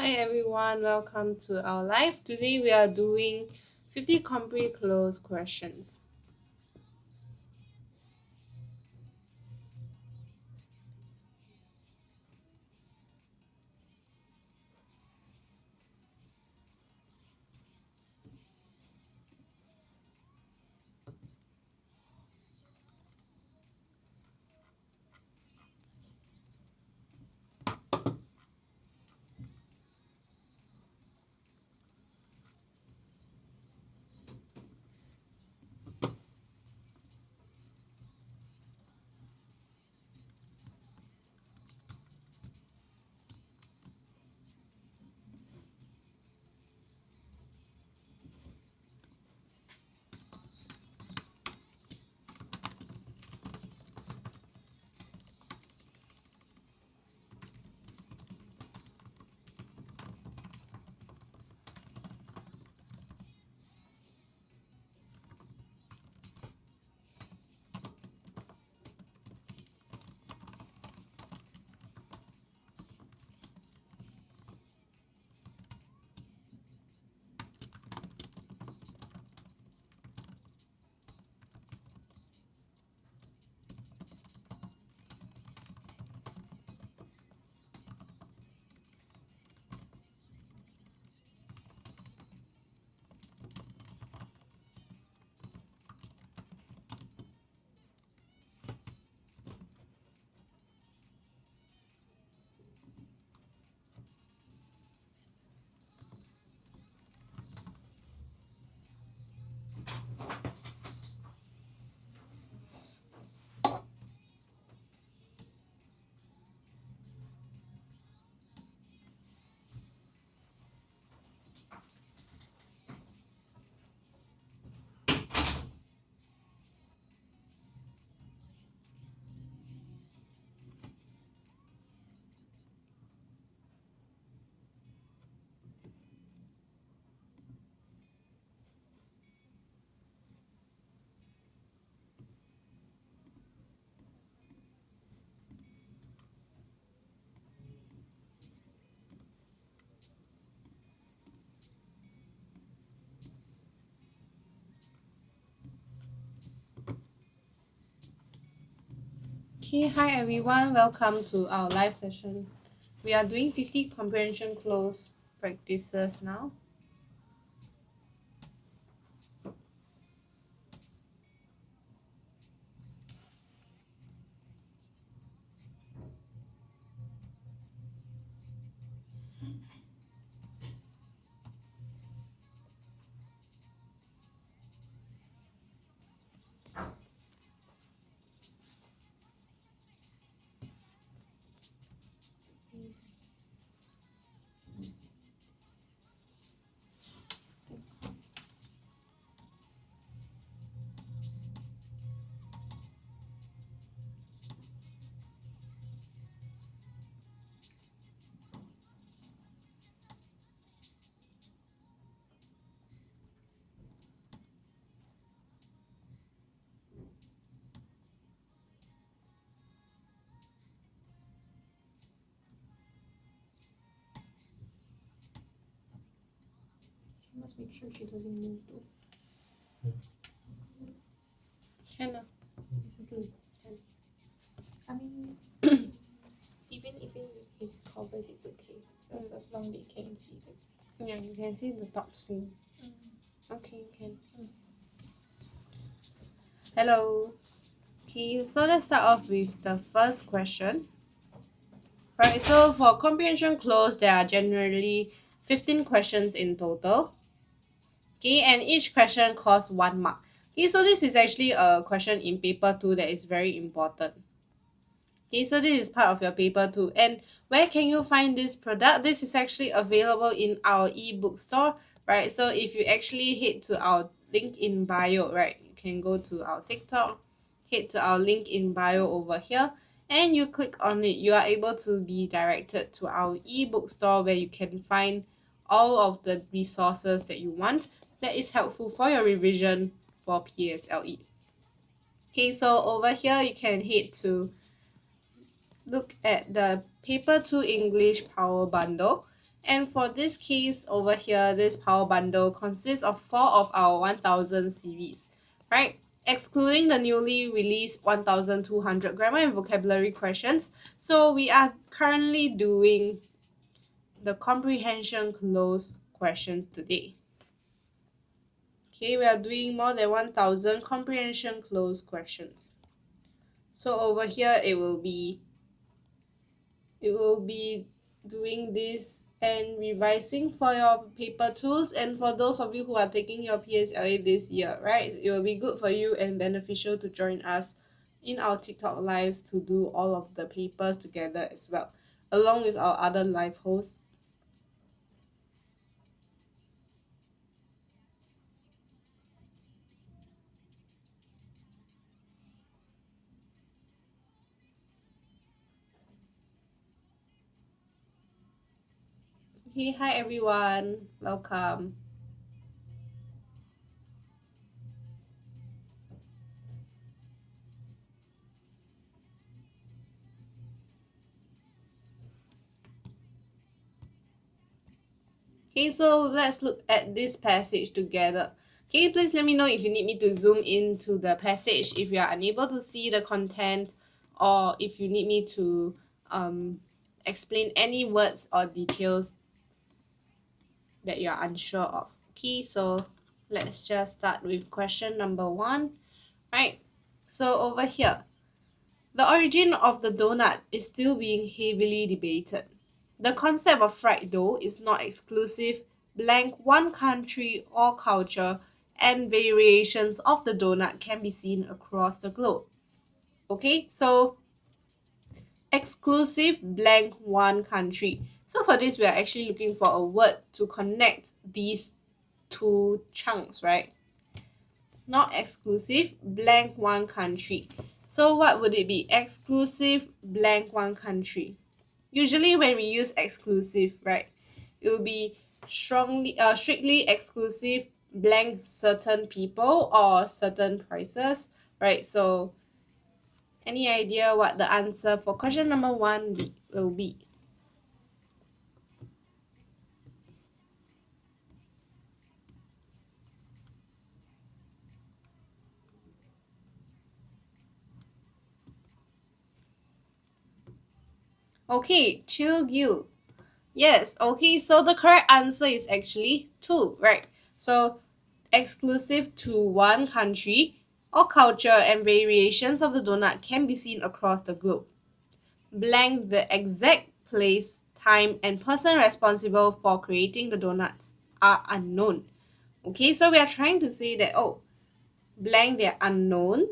Hi everyone, welcome to our live. Today we are doing 50 Compre Cloze questions. Okay, hi everyone, welcome to our live session. We are doing 50 comprehension cloze practices now. Must make sure she doesn't move though. Can I mean, even if it covers, it's okay. Just as long as they can see this. Yeah, you can see the top screen. Okay, you can. Hello. Okay, so let's start off with the first question. Right, so for comprehension cloze, there are generally 15 questions in total. Okay, and each question costs 1 mark. Okay, so this is actually a question in paper 2 that is very important. Okay, so this is part of your paper 2. And where can you find this product? This is actually available in our ebook store, right? So if you actually head to our link in bio, right, you can go to our TikTok, head to our link in bio over here, and you click on it, you are able to be directed to our ebook store where you can find all of the resources that you want that is helpful for your revision for PSLE. Okay, so over here you can head to look at the paper 2 English power bundle. And for this case over here, this power bundle consists of 4 of our 1000 series, right? Excluding the newly released 1200 grammar and vocabulary questions. So we are currently doing the comprehension cloze questions today. Okay, we are doing more than 1000 comprehension cloze questions. So over here it will be doing this and revising for your paper tools, and for those of you who are taking your PSLA this year, right, it will be good for you and beneficial to join us in our TikTok lives to do all of the papers together as well, along with our other live hosts. Okay, hi everyone, welcome. Okay, so let's look at this passage together. Okay, please let me know if you need me to zoom into the passage if you are unable to see the content, or if you need me to explain any words or details that you are unsure of. Okay, so let's just start with question number 1. Right, so over here, the origin of the donut is still being heavily debated. The concept of fried dough is not exclusive, blank one country or culture, and variations of the donut can be seen across the globe. Okay, so exclusive blank one country. So for this, we are actually looking for a word to connect these two chunks, right? Not exclusive blank one country. So what would it be? Exclusive blank one country. Usually when we use exclusive, right, it will be strictly exclusive blank certain people or certain prices, right? So any idea what the answer for question number 1 will be? Okay, chill you. Yes, okay, so the correct answer is actually 2, right? So exclusive to one country or culture, and variations of the donut can be seen across the globe. Blank the exact place, time, and person responsible for creating the donuts are unknown. Okay, so we are trying to say that, oh, blank they're unknown.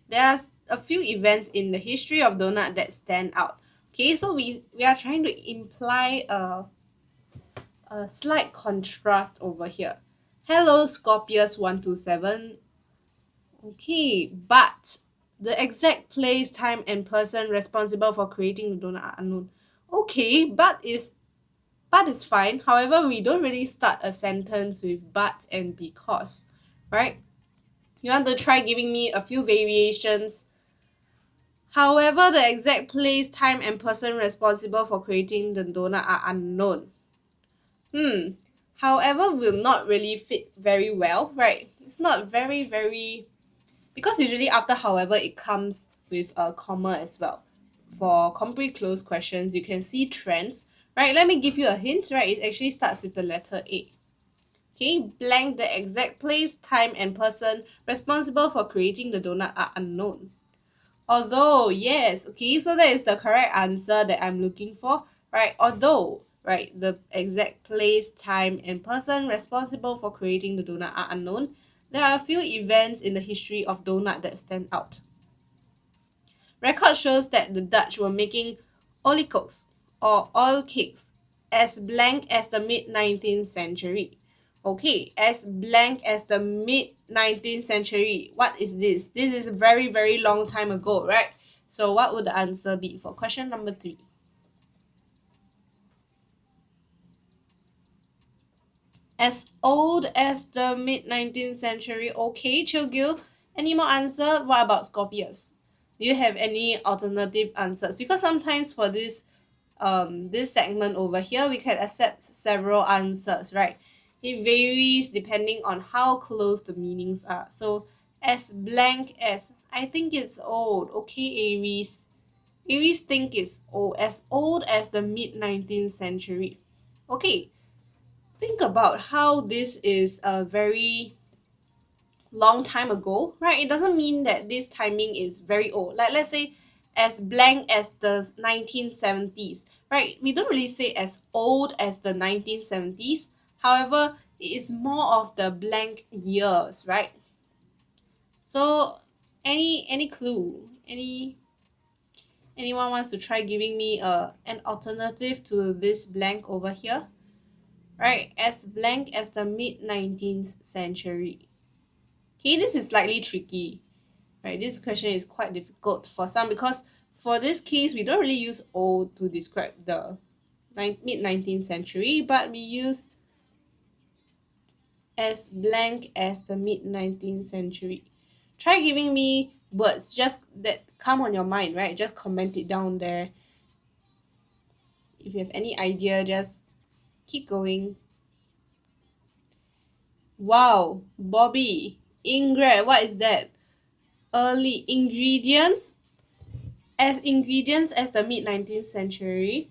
There's a few events in the history of donut that stand out. Okay, so we are trying to imply a slight contrast over here. Hello, Scorpius 127. Okay, but the exact place, time, and person responsible for creating the donut are unknown. Okay, but is fine. However, we don't really start a sentence with but and because, right? You want to try giving me a few variations. However, the exact place, time, and person responsible for creating the donut are unknown. However, will not really fit very well, right? It's not very, because usually after however it comes with a comma as well. For Compre Cloze questions, you can see trends, right? Let me give you a hint, right? It actually starts with the letter A. Okay, blank the exact place, time, and person responsible for creating the donut are unknown. Although, yes, okay, so that is the correct answer that I'm looking for, right? Although, right, the exact place, time, and person responsible for creating the donut are unknown, there are a few events in the history of donut that stand out. Record shows that the Dutch were making olykoeks or oil cakes as blank as the mid-19th century. Okay, as blank as the mid-19th century. What is this? This is a very long time ago, right? So what would the answer be for question number 3? As old as the mid-19th century. Okay, Chilgil. Any more answer? What about Scorpius? Do you have any alternative answers? Because sometimes for this this segment over here, we can accept several answers, right? It varies depending on how close the meanings are. So as blank as, I think it's old. Okay, Aries. Aries think it's old as the mid-19th century. Okay, think about how this is a very long time ago, right? It doesn't mean that this timing is very old. Like let's say as blank as the 1970s, right? We don't really say as old as the 1970s. However, it is more of the blank years, right? So any clue? Anyone wants to try giving me an alternative to this blank over here? Right, as blank as the mid-19th century. Okay, this is slightly tricky. Right, this question is quite difficult for some because for this case, we don't really use old to describe the mid-19th century, but we use as blank as the mid-19th century. Try giving me words just that come on your mind, right? Just comment it down there. If you have any idea, just keep going. Wow, Bobby, Ingrid, what is that? Early ingredients as the mid-19th century.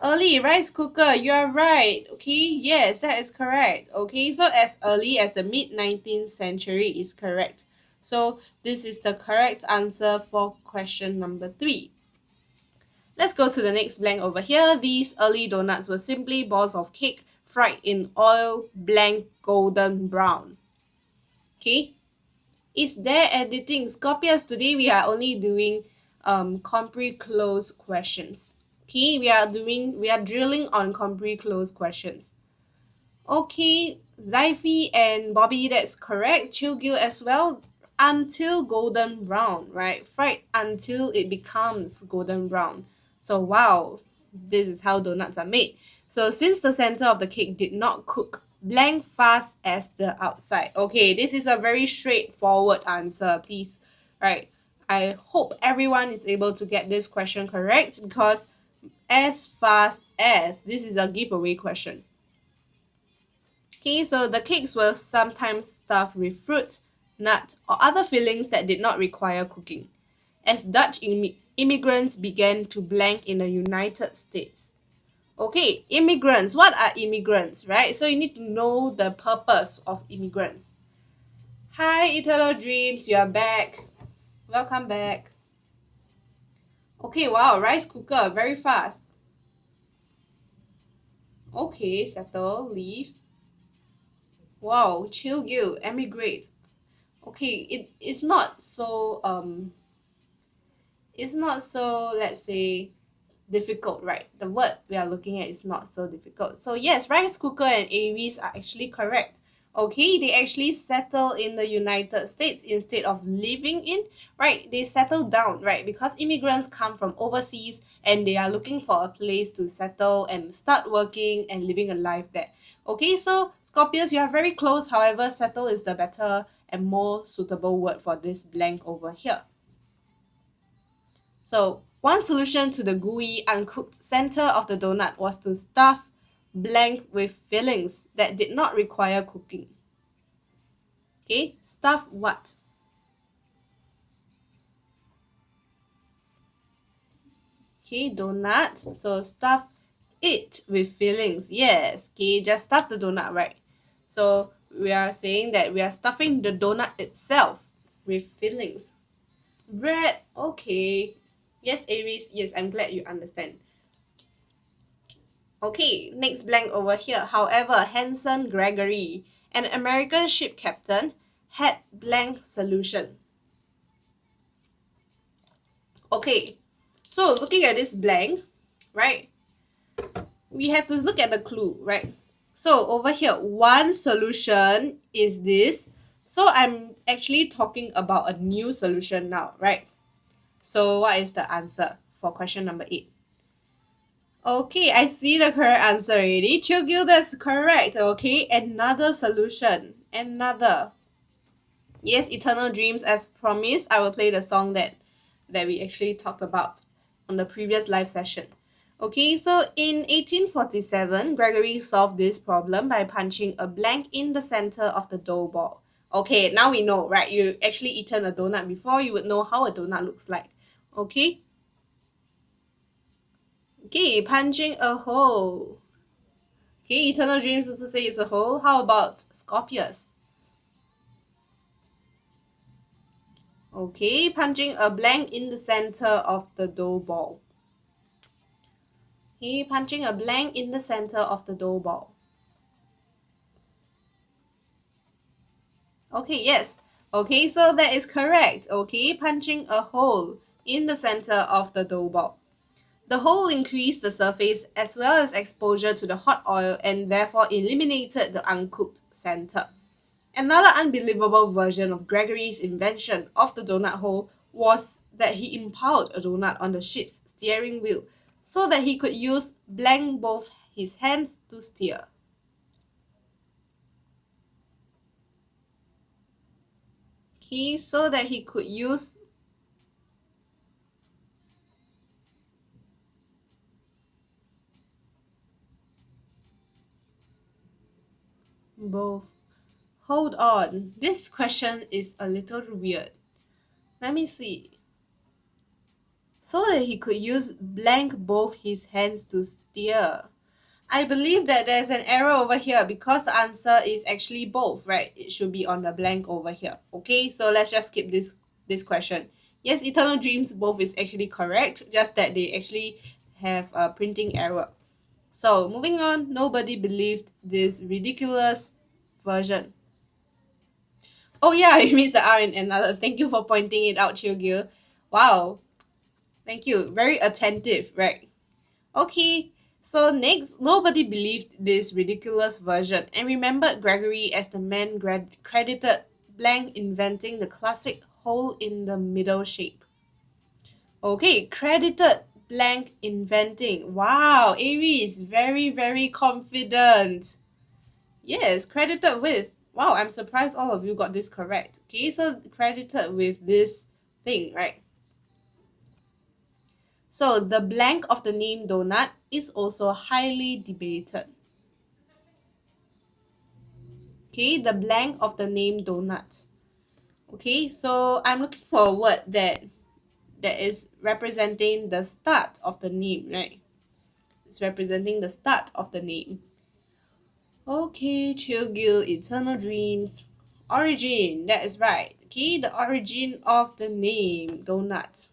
Early rice cooker, you are right. Okay, yes, that is correct. Okay, so as early as the mid-19th century is correct. So this is the correct answer for question number 3. Let's go to the next blank over here. These early donuts were simply balls of cake fried in oil, blank golden brown. Okay, is there editing? Scorpius, today we are only doing Compre Cloze questions. Okay, we are drilling on Compre Cloze questions. Okay, Zyphi and Bobby, that's correct. Chilgil as well. Until golden brown, right? Fried until it becomes golden brown. So wow, this is how donuts are made. So since the center of the cake did not cook, blank fast as the outside. Okay, this is a very straightforward answer, please. Right. I hope everyone is able to get this question correct because as fast as, this is a giveaway question. Okay, so the cakes were sometimes stuffed with fruit, nut, or other fillings that did not require cooking. As Dutch immigrants began to blank in the United States. Okay, immigrants. What are immigrants, right? So you need to know the purpose of immigrants. Hi, Eternal Dreams, you are back. Welcome back. Okay, wow, rice cooker, very fast. Okay, settle, leave. Wow, chill, Gil, emigrate. Okay, it's not so let's say difficult, right? The word we are looking at is not so difficult. So yes, rice cooker and Aries are actually correct. Okay, they actually settle in the United States instead of living in, right? They settle down, right? Because immigrants come from overseas and they are looking for a place to settle and start working and living a life there. Okay, so Scorpius, you are very close. However, settle is the better and more suitable word for this blank over here. So one solution to the gooey, uncooked center of the donut was to stuff blank with fillings that did not require cooking. Okay, stuff what? Okay, donut. So stuff it with fillings. Yes, okay, just stuff the donut, right? So we are saying that we are stuffing the donut itself with fillings. Bread, okay. Yes, Aries, yes, I'm glad you understand. Okay, next blank over here. However, Hanson Gregory, an American ship captain, had blank solution. Okay, so looking at this blank, right, we have to look at the clue, right? So over here, one solution is this. So I'm actually talking about a new solution now, right? So what is the answer for question number 8? Okay, I see the correct answer already. Chugil, that's correct. Okay, another solution. Another. Yes, Eternal Dreams, as promised, I will play the song that we actually talked about. on the previous live session. Okay, so in 1847, Gregory solved this problem by punching a blank in the center of the dough ball. Okay, now we know, right? You actually eaten a donut before, you would know how a donut looks like. Okay? Okay, punching a hole. Okay, Eternal Dreams also say it's a hole. How about Scorpius? Okay, punching a blank in the center of the dough ball. Okay, punching a blank in the center of the dough ball. Okay, yes. Okay, so that is correct. Okay, punching a hole in the center of the dough ball. The hole increased the surface as well as exposure to the hot oil and therefore eliminated the uncooked center. Another unbelievable version of Gregory's invention of the donut hole was that he impaled a donut on the ship's steering wheel so that he could use blank both his hands to steer. Okay, so that he could use both. Hold on, this question is a little weird. Let me see. So that he could use blank both his hands to steer. I believe that there's an error over here because the answer is actually both, right? It should be on the blank over here. Okay, so let's just skip this question. Yes, Eternal Dreams both is actually correct, just that they actually have a printing error. So moving on, nobody believed this ridiculous version. Oh yeah, I missed the R in another. Thank you for pointing it out, Chiogil. Wow, thank you. Very attentive, right? Okay, so next, nobody believed this ridiculous version and remembered Gregory as the man credited blank inventing the classic hole in the middle shape. Okay, credited blank inventing. Wow, Aries, very, very confident. Yes, credited with. Wow, I'm surprised all of you got this correct. Okay, so credited with this thing, right? So the blank of the name donut is also highly debated. Okay, the blank of the name donut. Okay, so I'm looking for a word that is representing the start of the name, right? It's representing the start of the name. Okay, Chillgill, Eternal Dreams. Origin, that is right. Okay, the origin of the name donut.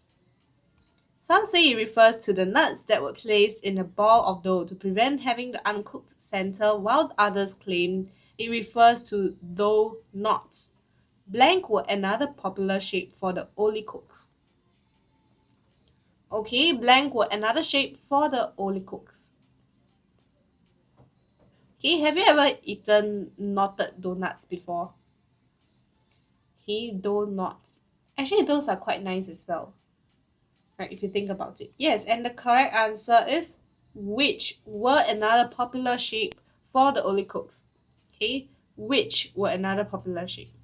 Some say it refers to the nuts that were placed in a ball of dough to prevent having the uncooked center, while others claim it refers to dough knots. Blank were another popular shape for the Oli cooks. Okay, blank were another shape for the Oli cooks. Okay, have you ever eaten knotted donuts before? Okay, donuts. Actually, those are quite nice as well. Right, if you think about it. Yes, and the correct answer is which were another popular shape for the Oli cooks. Okay, which were another popular shape.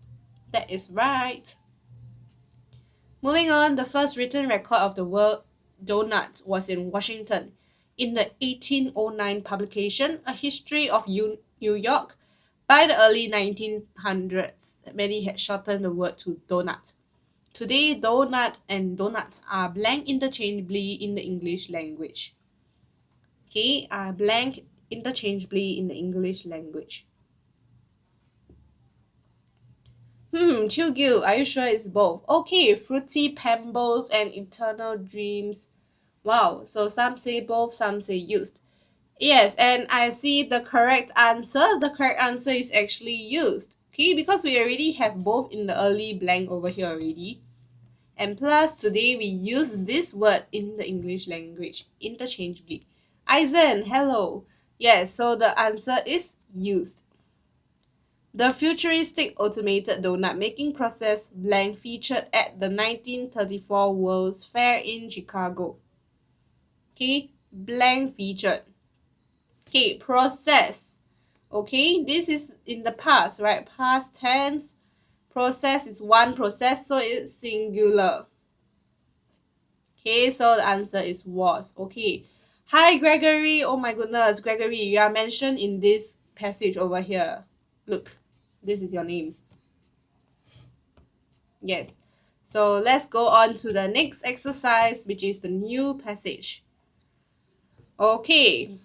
That is right. Moving on, the first written record of the word donut was in Washington in the 1809 publication, A History of New York. By the early 1900s, many had shortened the word to donut. Today, donut and donut are blank interchangeably in the English language. Okay, are blank interchangeably in the English language. Chugil, are you sure it's both? Okay, Fruity Pebbles and Eternal Dreams. Wow, so some say both, some say used. Yes, and I see the correct answer. The correct answer is actually used. Okay, because we already have both in the early blank over here already. And plus, today we use this word in the English language interchangeably. Eisen, hello. Yes, so the answer is used. The futuristic automated donut making process blank featured at the 1934 World's Fair in Chicago. Okay, blank featured. Okay, process. Okay, this is in the past, right? Past tense. Process is one process, so it's singular. Okay, so the answer is was. Okay. Hi, Gregory. Oh my goodness, Gregory, you are mentioned in this passage over here. Look, this is your name. Yes. So let's go on to the next exercise, which is the new passage. Okay.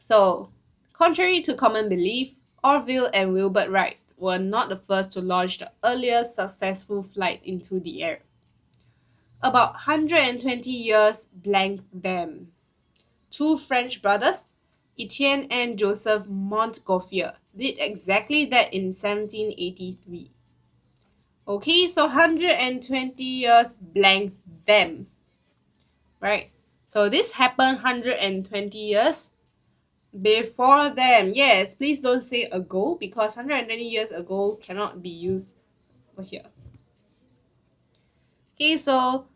So, contrary to common belief, Orville and Wilbur Wright were not the first to launch the earliest successful flight into the air. About 120 years blank them. Two French brothers, Etienne and Joseph Montgolfier, did exactly that in 1783. Okay, so 120 years blank them. Right? So this happened 120 years before them. Yes, please don't say ago because 120 years ago cannot be used over here. Okay, so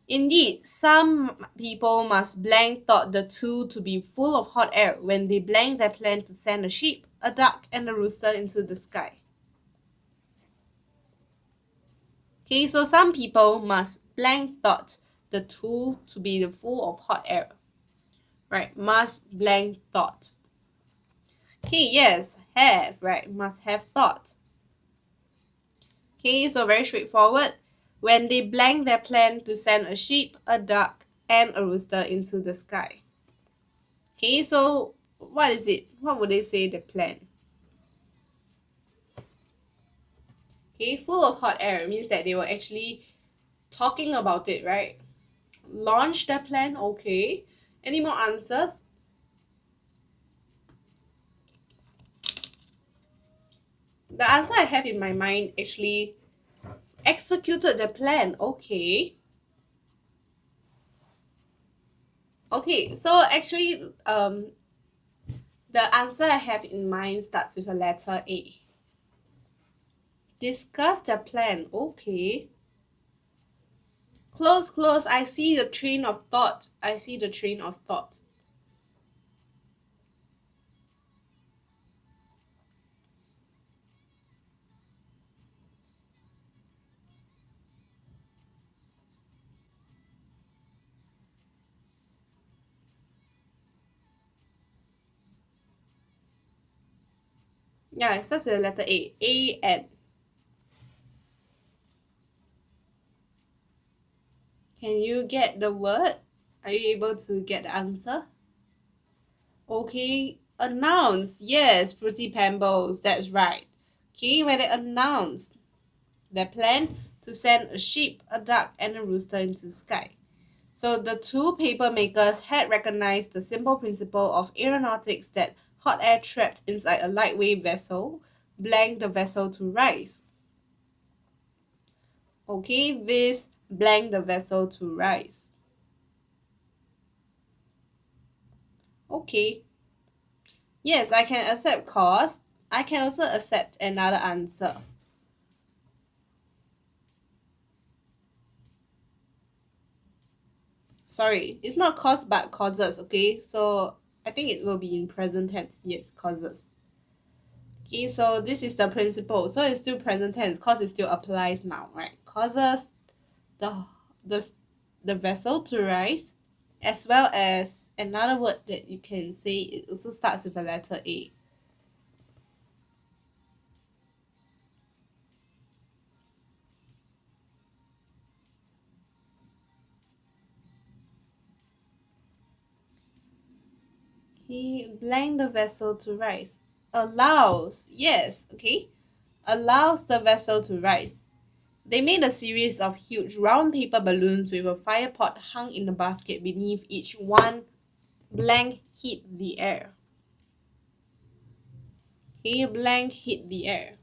indeed, some people must blank thought the two to be full of hot air when they blank their plan to send a sheep, a duck, and a rooster into the sky. Okay, so some people must blank thought the two to be full of hot air. Right, must blank thought. Okay, yes, have, right, must have thought. Okay, so very straightforward. When they blank their plan to send a sheep, a duck, and a rooster into the sky. Okay, so what is it? What would they say the plan? Okay, full of hot air means that they were actually talking about it, right? Launch their plan, okay. Any more answers? The answer I have in my mind actually executed the plan, okay. Okay, so actually, the answer I have in mind starts with a letter A. Discuss the plan, okay. Close, close. I see the train of thought. I see the train of thought. Yeah, it starts with the letter A. A and. Can you get the word? Are you able to get the answer? Okay, announce. Yes, Fruity Pebbles. That's right. Okay, when they announced their plan to send a sheep, a duck, and a rooster into the sky. So the two paper makers had recognized the simple principle of aeronautics that hot air trapped inside a lightweight vessel blank the vessel to rise. Okay, this blank the vessel to rise. Okay. Yes, I can accept cause. I can also accept another answer. Sorry, it's not cause but causes, okay? So I think it will be in present tense. Yes, causes. Okay, so this is the principle. So it's still present tense because it still applies now, right? Causes the the the vessel to rise, as well as another word that you can say it also starts with the letter A. He blank the vessel to rise. Allows, yes, okay. Allows the vessel to rise. They made a series of huge round paper balloons with a fire pot hung in a basket beneath each one. Blank hit the air. He blank hit the air.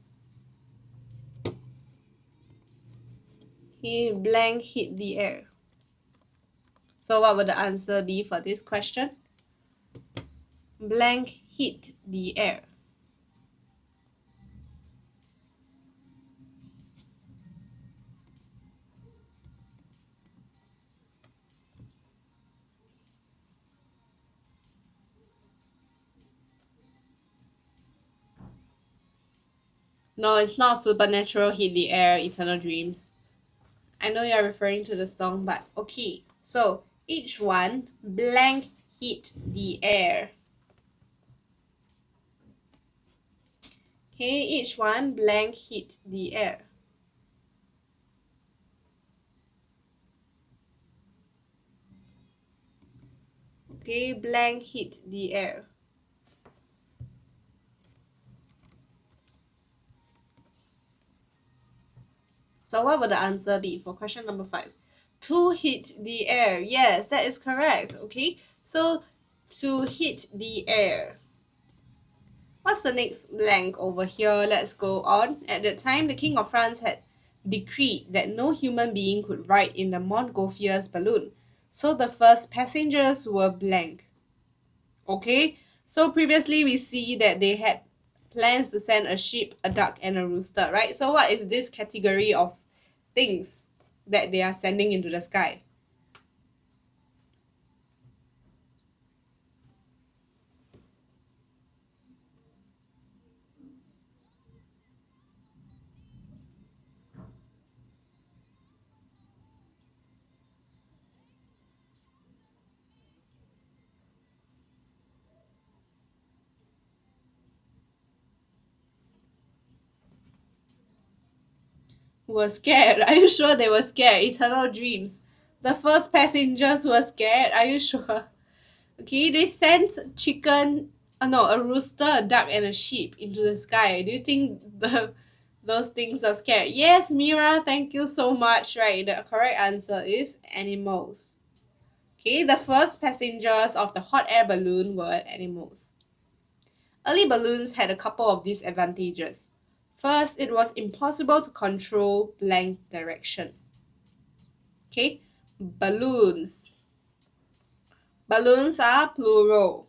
He blank hit the air. So what would the answer be for this question? Blank hit the air. No, it's not supernatural hit the air, eternal dreams. I know you're referring to the song, but okay. So each one blank hit the air. Okay, each one blank hit the air. Okay, blank hit the air. So what would the answer be for question number 5? To hit the air. Yes, that is correct. Okay, so to hit the air. What's the next blank over here? Let's go on. At that time, the King of France had decreed that no human being could ride in the Montgolfier's balloon. So the first passengers were blank. Okay, so previously we see that they had plans to send a sheep, a duck, and a rooster, right? So what is this category of things that they are sending into the sky? Were scared. Are you sure they were scared? Eternal dreams. The first passengers were scared. Are you sure? Okay, they sent chicken, no, a rooster, a duck, and a sheep into the sky. Do you think those things are scared? Yes, Mira, thank you so much. Right, the correct answer is animals. Okay, the first passengers of the hot air balloon were animals. Early balloons had a couple of disadvantages. First, it was impossible to control blank direction. Okay, balloons. Balloons are plural.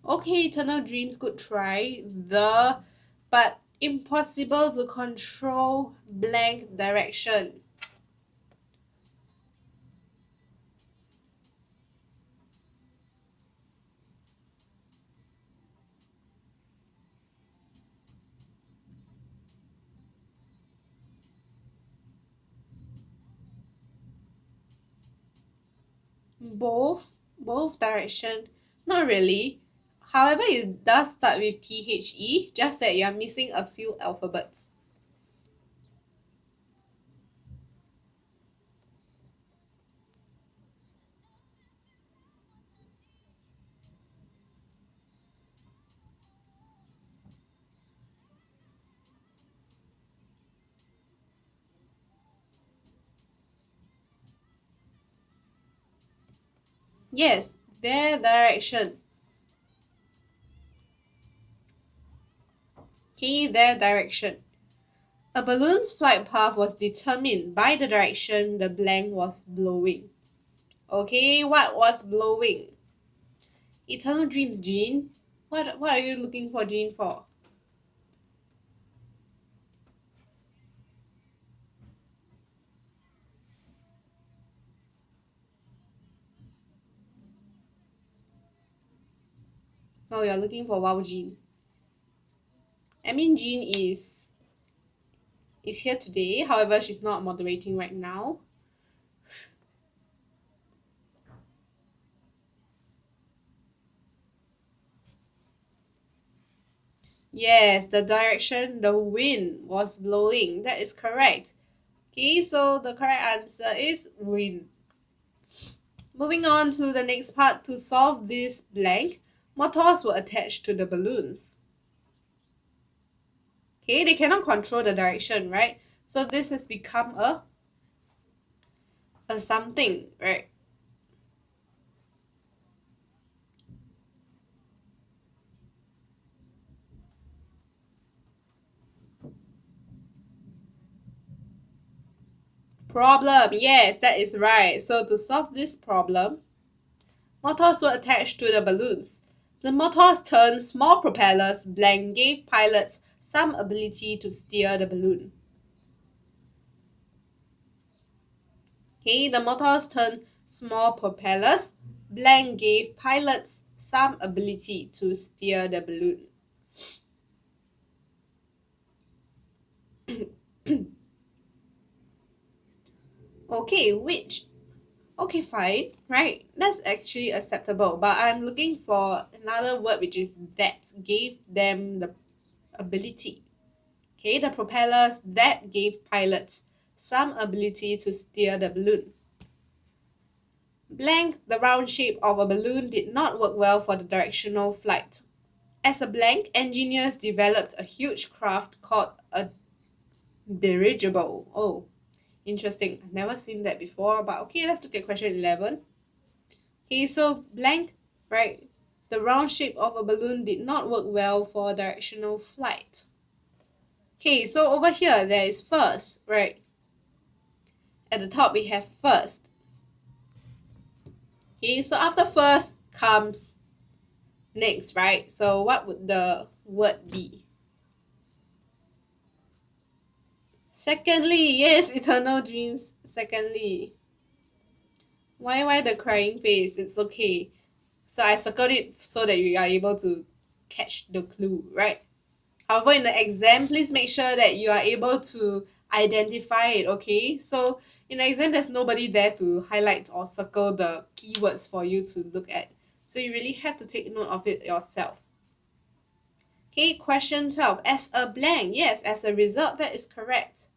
Okay, Eternal Dreams, good try. But impossible to control blank direction. Both direction. Not really. However, it does start with THE, just that you're missing a few alphabets. Yes, their direction. Okay, their direction. A balloon's flight path was determined by the direction the blank was blowing. Okay, what was blowing? Eternal Dreams, Jean. What are you looking for Jean for? Oh, you're looking for Wow Jean. I mean Jean is here today, however she's not moderating right now. Yes, the direction the wind was blowing. That is correct. Okay, so the correct answer is wind. Moving on to the next part, to solve this blank, motors were attached to the balloons. Okay, they cannot control the direction, right? So this has become a something, right? Problem. Yes, that is right. So to solve this problem, motors were attached to the balloons. The motors turned small propellers blank gave pilots some ability to steer the balloon. Okay, the motors turned small propellers. Blank gave pilots some ability to steer the balloon. Okay, which? Okay, fine, right? That's actually acceptable, but I'm looking for another word which is that gave them the ability. Okay, the propellers that gave pilots some ability to steer the balloon. Blank, the round shape of a balloon, did not work well for the directional flight. As a blank, engineers developed a huge craft called a dirigible. Oh, interesting. I've never seen that before, but okay, let's look at question 11. Okay, so blank, right? The round shape of a balloon did not work well for directional flight. Okay, so over here there is first, right? At the top we have first. Okay, so after first comes next, right? So what would the word be? Secondly, yes, eternal dreams. Secondly, why the crying face? It's okay. So I circled it so that you are able to catch the clue, right? However, in the exam, please make sure that you are able to identify it, okay? So in the exam, there's nobody there to highlight or circle the keywords for you to look at. So you really have to take note of it yourself. Okay, question 12. As a blank. Yes, as a result, that is correct.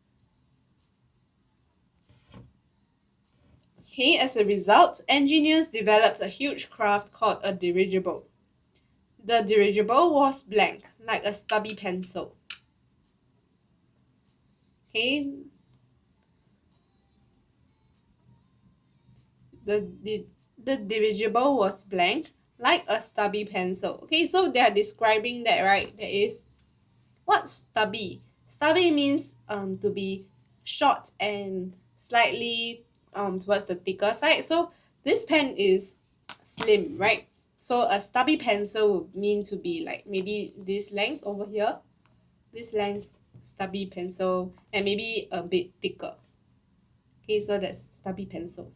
Okay, as a result, engineers developed a huge craft called a dirigible. The dirigible was blank, like a stubby pencil. Okay, the, the dirigible was blank, like a stubby pencil. Okay, so they are describing that, right? That is, what's stubby? Stubby means to be short and slightly towards the thicker side. So this pen is slim, right? So a stubby pencil would mean to be like maybe this length over here, this length, stubby pencil, and maybe a bit thicker. Okay, so that's stubby pencil.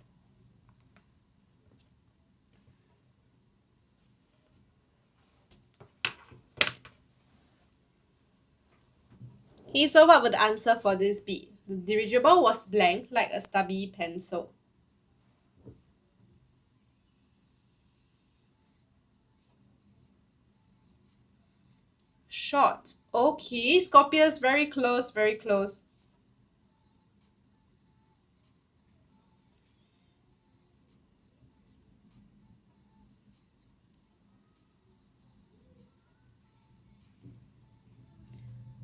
Okay, so what would the answer for this be? The dirigible was blank like a stubby pencil. Short. Okay, Scorpius, very close, very close.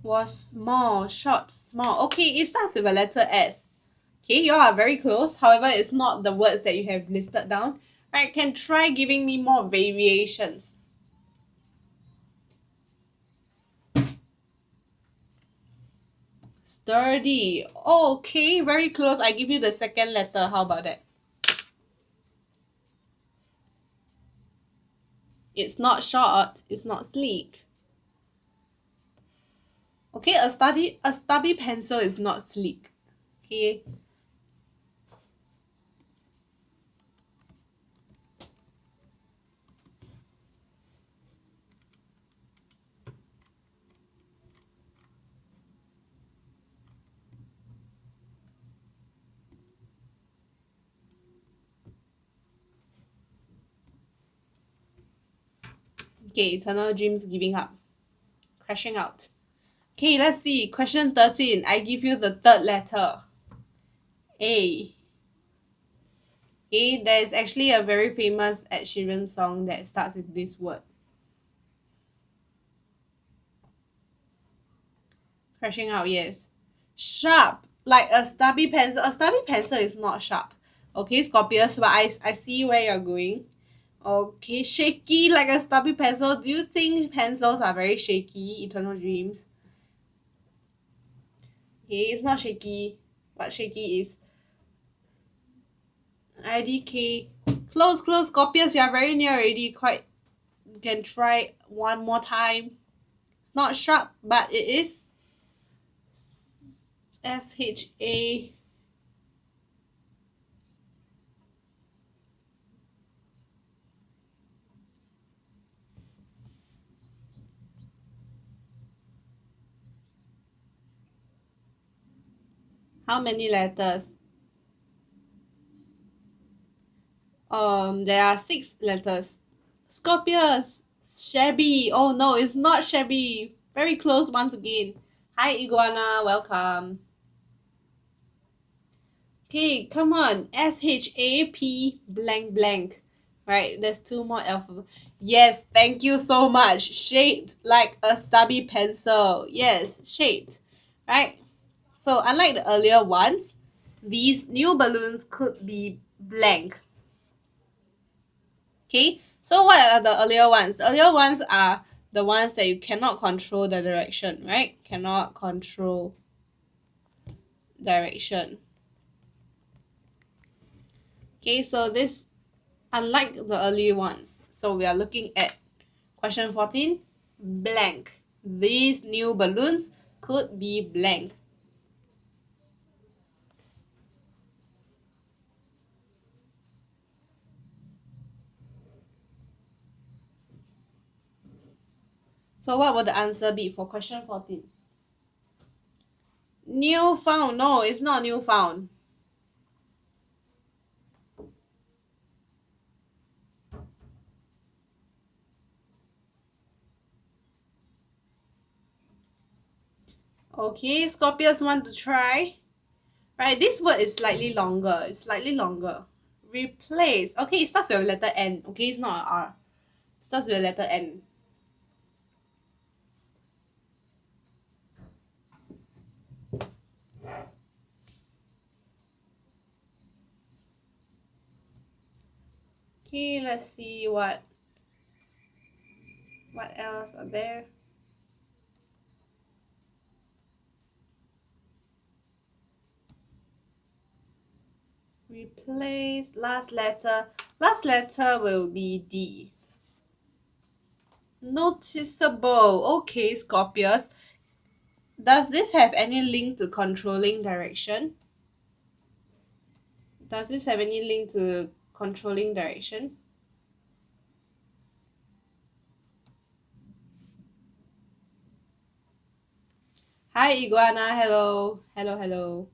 Was small, short, small. Okay, it starts with a letter S. Okay, you all are very close. However, it's not the words that you have listed down. Alright, can try giving me more variations. Sturdy. Okay, very close. I give you the second letter. How about that? It's not short. It's not sleek. Okay, a stubby pencil is not sleek. Okay. Okay, eternal dreams giving up. Crashing out. Okay, let's see. Question 13. I give you the third letter. A. A, there is actually a very famous Ed Sheeran song that starts with this word. Crashing out, yes. Sharp, like a stubby pencil. A stubby pencil is not sharp. Okay, Scorpius, but I see where you're going. Okay, shaky like a stubby pencil. Do you think pencils are very shaky? Eternal dreams. Okay, it's not shaky. What shaky is IDK. Close, close, Scorpius. You're very near already. Quite. You can try one more time. It's not sharp, but it is SHA. How many letters? There are 6 letters. Scorpius. Shabby. Oh no, it's not shabby. Very close once again. Hi Iguana, welcome. Okay, come on. SHAP blank blank. Right, there's 2 more alphabet. Yes, thank you so much. Shaped like a stubby pencil. Yes, shaped. Right? So unlike the earlier ones, these new balloons could be blank. Okay, so what are the earlier ones? The earlier ones are the ones that you cannot control the direction, right? Cannot control direction. Okay, so this, unlike the early ones, so we are looking at question 14, blank. These new balloons could be blank. So what would the answer be for question 14? New found. No, it's not new found. Okay, Scorpius want to try? Right, this word is slightly longer. It's slightly longer. Replace. Okay, it starts with a letter N. Okay, it's not a R. It starts with a letter N. Okay, let's see what else are there. Replace last letter. Last letter will be D. Noticeable. Okay, Scorpius. Does this have any link to controlling direction? Does this have any link to controlling direction? Hi, Iguana. Hello. Hello, hello.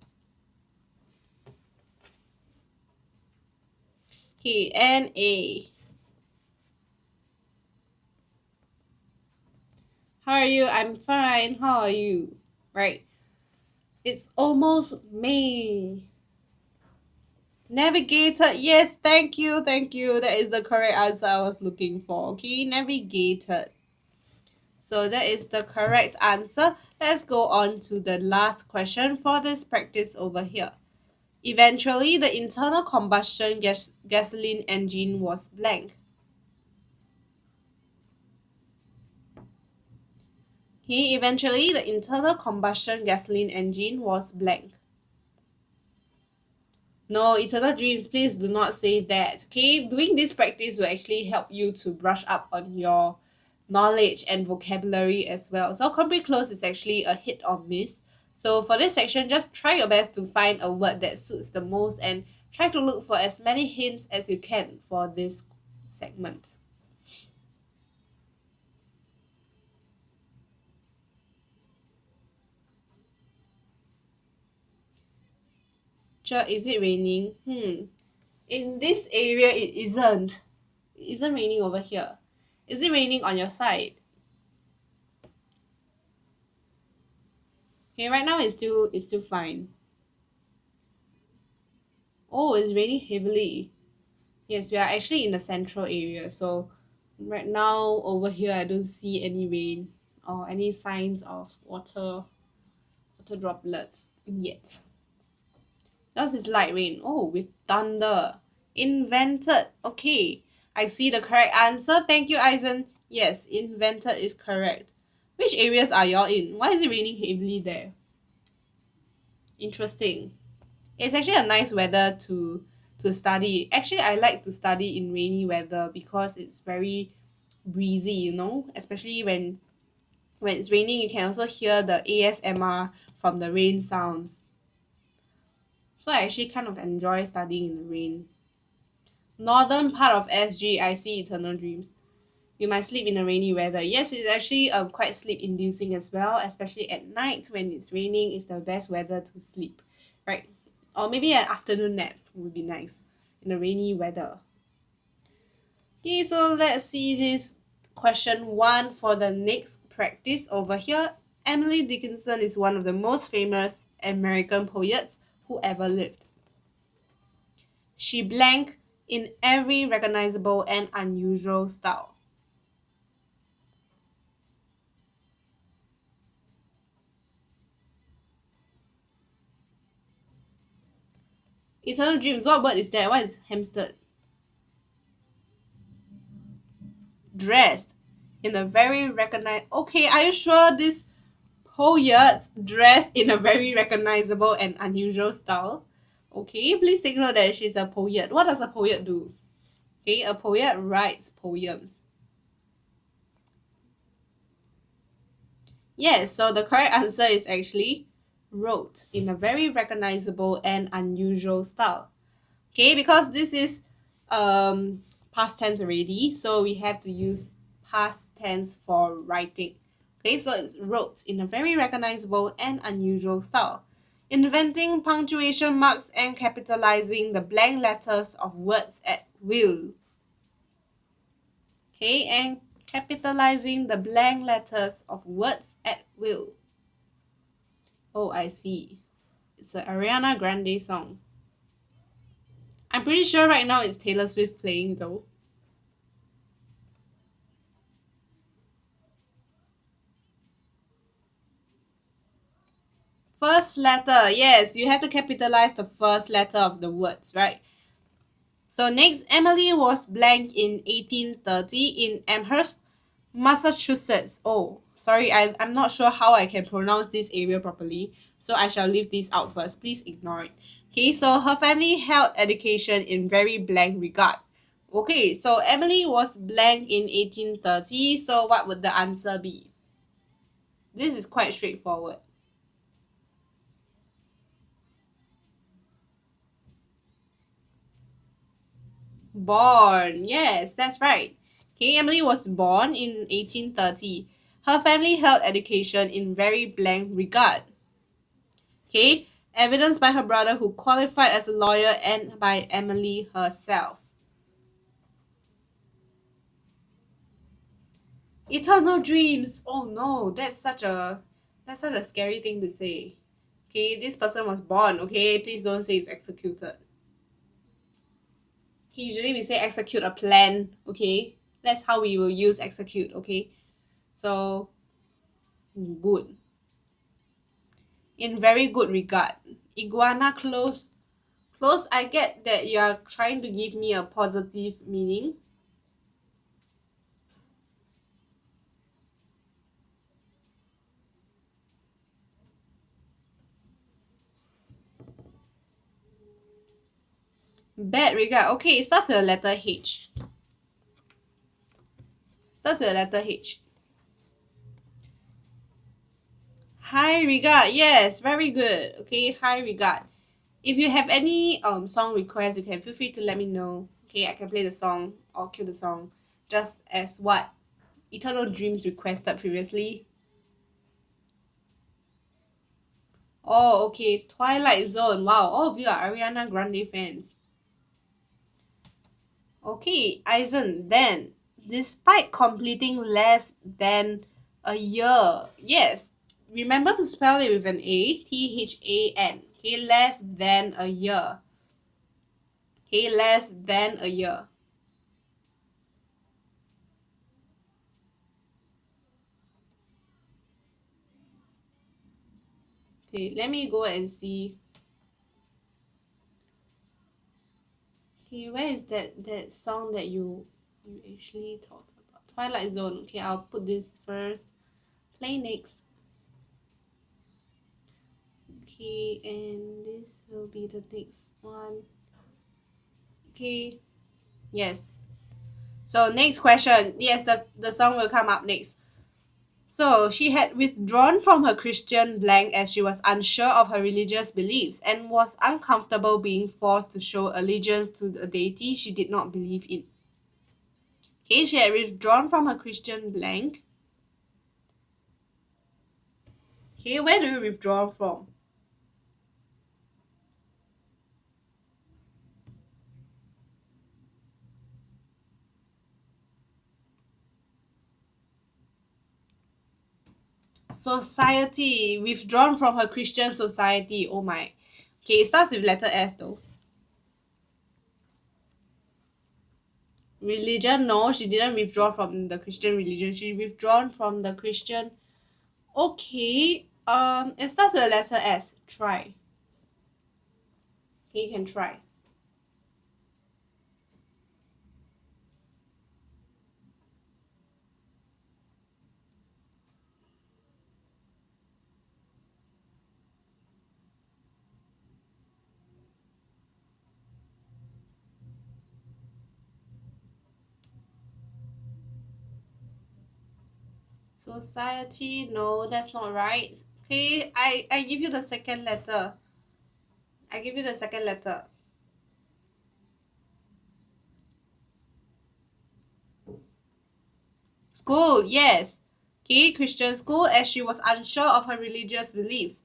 Okay, N-A. How are you? I'm fine. How are you? Right. It's almost May. Navigator. Yes, thank you. Thank you. That is the correct answer I was looking for. Okay, navigated. So that is the correct answer. Let's go on to the last question for this practice over here. Eventually, the internal combustion gasoline engine was blank. Eventually, the internal combustion gasoline engine was blank. No, eternal dreams, please do not say that. Okay, doing this practice will actually help you to brush up on your knowledge and vocabulary as well. So Compre Cloze is actually a hit or miss. So for this section, just try your best to find a word that suits the most and try to look for as many hints as you can for this segment. Is it raining? In this area it isn't. It isn't raining over here. Is it raining on your side? Okay, right now it's still fine. Oh, it's raining heavily. Yes, we are actually in the central area, so right now over here I don't see any rain or any signs of water droplets yet. Yours is light rain. Oh, with thunder. Invented. Okay, I see the correct answer. Thank you, Eisen. Yes, invented is correct. Which areas are y'all in? Why is it raining heavily there? Interesting. It's actually a nice weather to study. Actually, I like to study in rainy weather because it's very breezy, especially when it's raining, you can also hear the ASMR from the rain sounds. So I actually kind of enjoy studying in the rain. Northern part of SG, I see eternal dreams. You might sleep in the rainy weather. Yes, it's actually quite sleep inducing as well, especially at night when it's raining. It's the best weather to sleep. right? Or maybe an afternoon nap would be nice in the rainy weather. Okay, so let's see this question 1 for the next practice over here. Emily Dickinson is one of the most famous American poets who ever lived. She blank in every recognizable and unusual style. Eternal Dreams, what word is that? What is hamstered? Dressed in a very recognized. Okay, are you sure this poet dressed in a very recognizable and unusual style? Okay, please take note that she's a poet. What does a poet do? Okay, a poet writes poems. Yes, so the correct answer is actually wrote in a very recognizable and unusual style. Okay, because this is past tense already, so we have to use past tense for writing. Okay, so it's wrote in a very recognizable and unusual style. Inventing punctuation marks and capitalizing the blank letters of words at will. Okay, and capitalizing the blank letters of words at will. Oh, I see. It's an Ariana Grande song. I'm pretty sure right now it's Taylor Swift playing though. First letter, yes, you have to capitalize the first letter of the words, right? So next, Emily was blank in 1830 in Amherst, Massachusetts. Oh, sorry, I'm not sure how I can pronounce this area properly, so I shall leave this out first. Please ignore it. Okay, so her family held education in very blank regard. Okay, so Emily was blank in 1830, so what would the answer be? This is quite straightforward. Born. Yes, that's right. Okay, Emily was born in 1830. Her family held education in very blank regard. Okay, evidenced by her brother who qualified as a lawyer and by Emily herself. Eternal dreams. Oh no, that's such a scary thing to say. Okay, this person was born. Okay, please don't say it's executed. Okay, usually we say execute a plan. Okay, that's how we will use execute. Okay, so good. In very good regard. Iguana close. Close, I get that you are trying to give me a positive meaning. Bad regard. Okay, it starts with a letter H. Starts with a letter H. High regard. Yes, very good. Okay, high regard. If you have any song requests, you can feel free to let me know. Okay, I can play the song or cue the song, just as what Eternal Dreams requested previously. Oh, okay. Twilight Zone. Wow, all of you are Ariana Grande fans. Okay, Eisen, then, despite completing less than a year, yes, remember to spell it with an A, Than. Okay, less than a year. Okay, less than a year. Okay, let me go and see. Okay, where is that song that you actually talked about? Twilight Zone. Okay, I'll put this first. Play next. Okay, and this will be the next one. Okay, yes. So next question. Yes, the song will come up next. So she had withdrawn from her Christian blank as she was unsure of her religious beliefs and was uncomfortable being forced to show allegiance to a deity she did not believe in. Okay, she had withdrawn from her Christian blank. Okay, where do you withdraw from? Society, withdrawn from her Christian society. Oh my. Okay, it starts with letter S though. Religion, no, she didn't withdraw from the Christian religion. She withdrawn from the Christian. Okay, it starts with the letter S. Try. Okay, you can try. Society, no, that's not right. Okay, I give you the second letter. I give you the second letter. School, yes. Okay, Christian school, as she was unsure of her religious beliefs.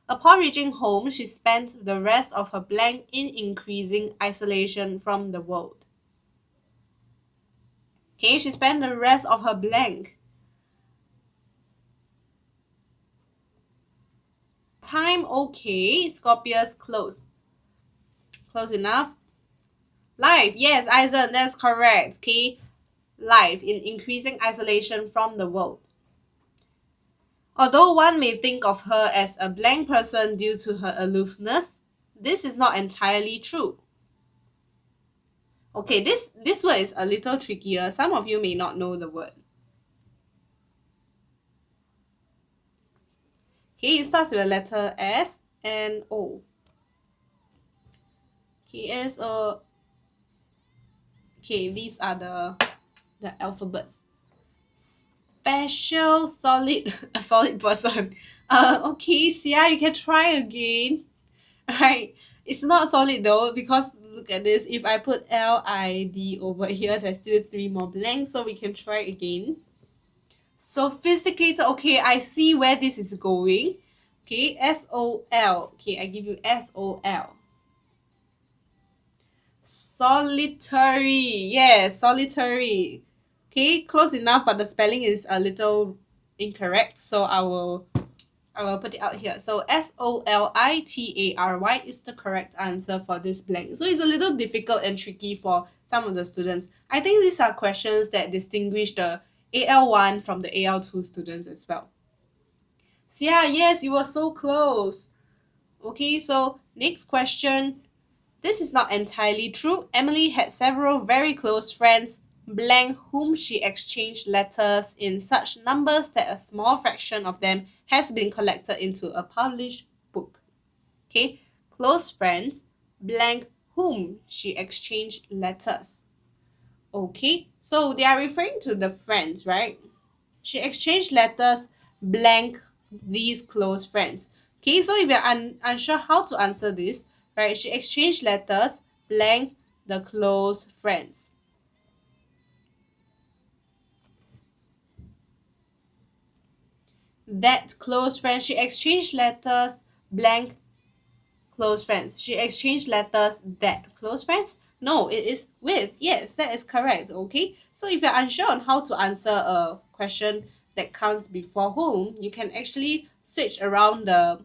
Upon reaching home, she spent the rest of her blank in increasing isolation from the world. Okay, she spent the rest of her blank. Time, okay. Scorpius, close. Close enough. Life, yes, Eisen, that's correct. Okay, life in increasing isolation from the world. Although one may think of her as a blank person due to her aloofness, this is not entirely true. Okay, this word is a little trickier. Some of you may not know the word. Okay, it starts with the letter S and O. Okay, S O. Okay, these are the alphabets. Special solid a solid person. Okay, Sia, you can try again. Right. It's not solid though, because look at this. If I put LID over here, there's still 3 more blanks, so we can try again. Sophisticated. Okay, I see where this is going. Okay, SOL. Okay, I give you SOL. Solitary. Yes, solitary. Okay, close enough, but the spelling is a little incorrect, so I will put it out here. So SOLITARY is the correct answer for this blank. So it's a little difficult and tricky for some of the students. I think these are questions that distinguish the AL1 from the AL2 students as well. So yeah, yes, you were so close. Okay, so next question. This is not entirely true. Emily had several very close friends, blank, whom she exchanged letters in such numbers that a small fraction of them has been collected into a published book. Okay, close friends, blank, whom she exchanged letters. Okay, so they are referring to the friends, right? She exchanged letters, blank, these close friends. Okay, so if you're unsure how to answer this, right, she exchanged letters, blank, the close friends. That close friend, she exchanged letters, blank, close friends. She exchanged letters, that close friends. No, it is with. Yes, that is correct. Okay, so if you're unsure on how to answer a question that comes before whom, you can actually switch around the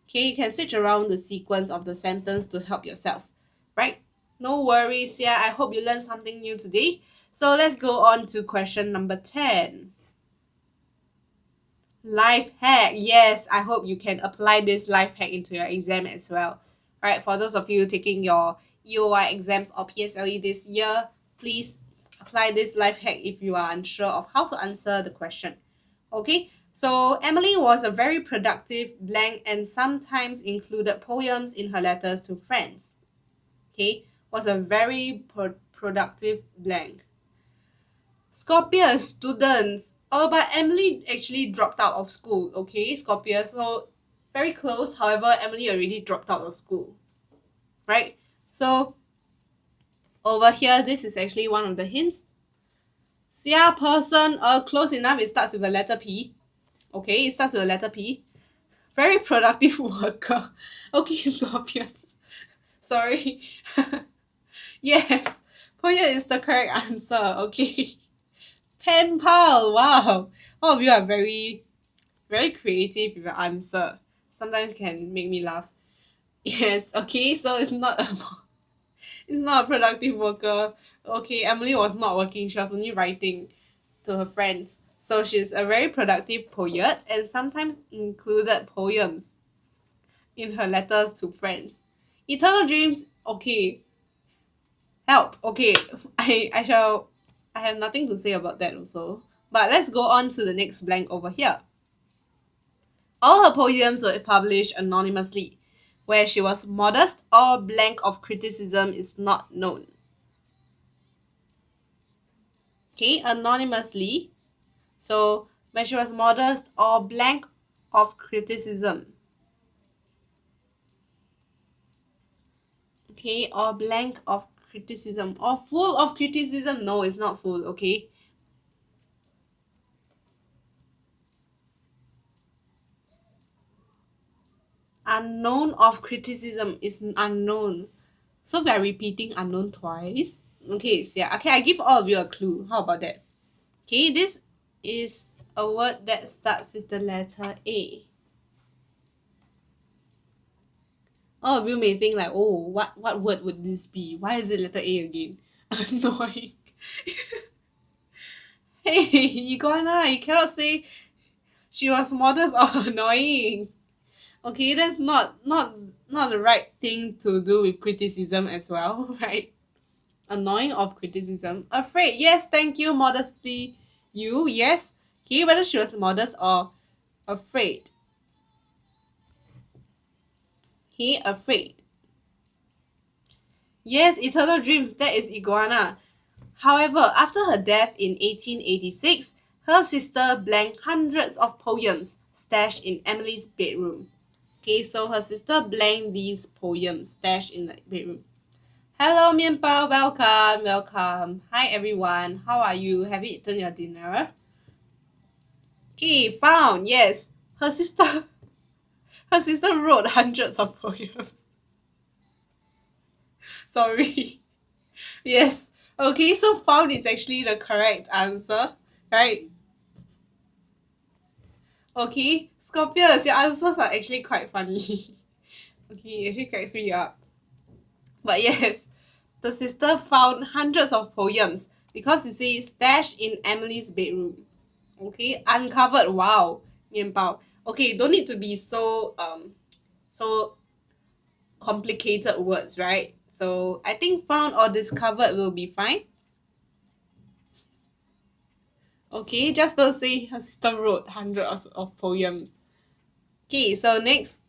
okay, you can switch around the sequence of the sentence to help yourself, right? No worries. Yeah, I hope you learned something new today. So let's go on to question number 10. Life hack. Yes, I hope you can apply this life hack into your exam as well. Alright, for those of you taking your EOI exams or PSLE this year, please apply this life hack if you are unsure of how to answer the question. Okay, so Emily was a very productive blank and sometimes included poems in her letters to friends. Okay, was a very productive blank. Scorpius students. Oh, but Emily actually dropped out of school. Okay, Scorpius. So very close. However, Emily already dropped out of school. Right? So over here, this is actually one of the hints. Sia person, close enough. It starts with the letter P. Okay, it starts with the letter P. Very productive worker. Okay, Scorpius. Sorry. Yes, Poya is the correct answer. Okay. Pen pal. Wow. All of you are very very creative with your answer. Sometimes can make me laugh. Yes, okay, so it's not a productive worker. Okay, Emily was not working, she was only writing to her friends. So she's a very productive poet and sometimes included poems in her letters to friends. Eternal dreams, okay. Help. Okay. I have nothing to say about that also. But let's go on to the next blank over here. All her poems were published anonymously. Where she was modest or blank of criticism is not known. Okay, anonymously. So when she was modest or blank of criticism. Okay, or blank of criticism. Or full of criticism. No, it's not full, okay? Unknown of criticism is unknown. So we are repeating unknown twice. Okay, so yeah. Okay, I give all of you a clue. How about that? Okay, this is a word that starts with the letter A. All of you may think like, oh, what word would this be? Why is it letter A again? Annoying. Hey, Iguana, you cannot say she was modest or annoying. Okay, that's not the right thing to do with criticism as well, right? Annoying of criticism. Afraid. Yes, thank you, modesty. You, yes. Okay, whether she was modest or afraid. He afraid. Yes, eternal dreams. That is iguana. However, after her death in 1886, her sister blanked hundreds of poems stashed in Emily's bedroom. Okay, so her sister blanked these poems stashed in the bedroom. Hello, Mianbao. Welcome, welcome. Hi, everyone. How are you? Have you eaten your dinner? Okay, found. Yes, her sister. Her sister wrote hundreds of poems. Sorry. Yes. Okay, so found is actually the correct answer, right? Okay, Scorpius, your answers are actually quite funny. Okay, it actually cracks me up. But yes, the sister found hundreds of poems because you see stashed in Emily's bedroom. Okay, uncovered. Wow, 面包. Okay, don't need to be so complicated words, right? So I think found or discovered will be fine. Okay, just don't say her sister wrote hundreds of poems. Okay, so next.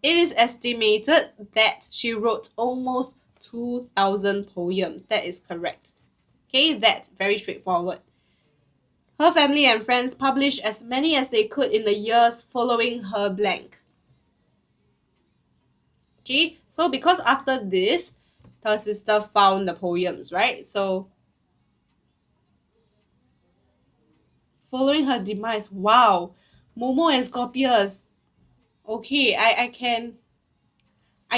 It is estimated that she wrote almost 2,000 poems. That is correct. Okay, that's very straightforward. Her family and friends published as many as they could in the years following her blank. Okay, so because after this, her sister found the poems, right? So following her demise, wow, Momo and Scorpius. Okay, I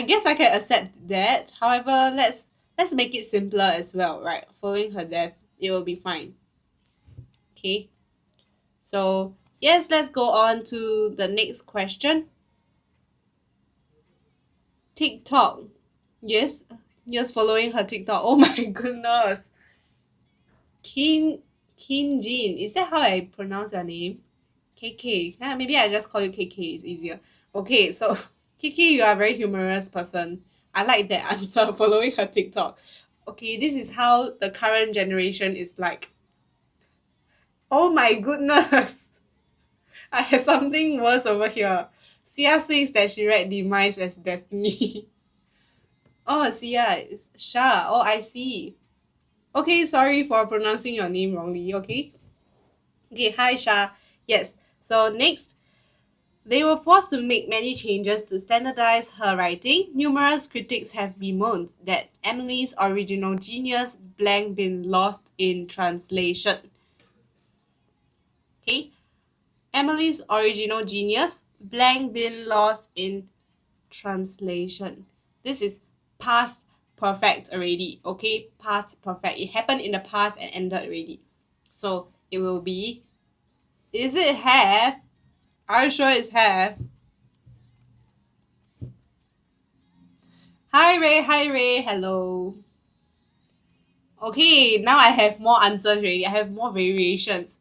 guess I can accept that. However, let's make it simpler as well, right? Following her death, it will be fine. Okay. So yes, let's go on to the next question. TikTok. Yes, yes, following her TikTok. Oh my goodness. Kin Kin Jin. Is that how I pronounce your name? KK. Yeah, maybe I just call you KK. It's easier. Okay, so Kiki, you are a very humorous person. I like that answer. Following her TikTok. Okay, this is how the current generation is like. Oh my goodness. I have something worse over here. Sia says that she read Demise as Destiny. Oh, Sia, it's Sha. Oh, I see. Okay, sorry for pronouncing your name wrongly, okay? Okay, hi Sha. Yes, so next, they were forced to make many changes to standardize her writing. Numerous critics have bemoaned that Emily's original genius blank been lost in translation. Okay, Emily's original genius blank been lost in translation. This is past perfect already. Okay, past perfect. It happened in the past and ended already. So it will be, is it have Are you sure it's have? Hi Ray, hello. Okay, now I have more answers already. I have more variations.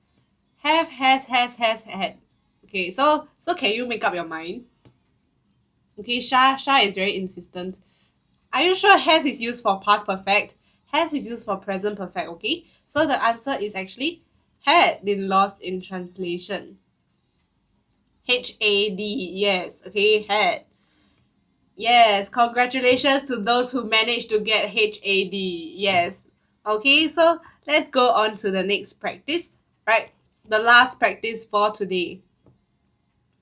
Have, has, had. Okay, so can you make up your mind? Okay, Sha is very insistent. Are you sure has is used for past perfect? Has is used for present perfect, okay? So the answer is actually had been lost in translation. HAD, yes, okay, had. Yes, congratulations to those who managed to get HAD. Yes. Okay, so let's go on to the next practice, right? The last practice for today.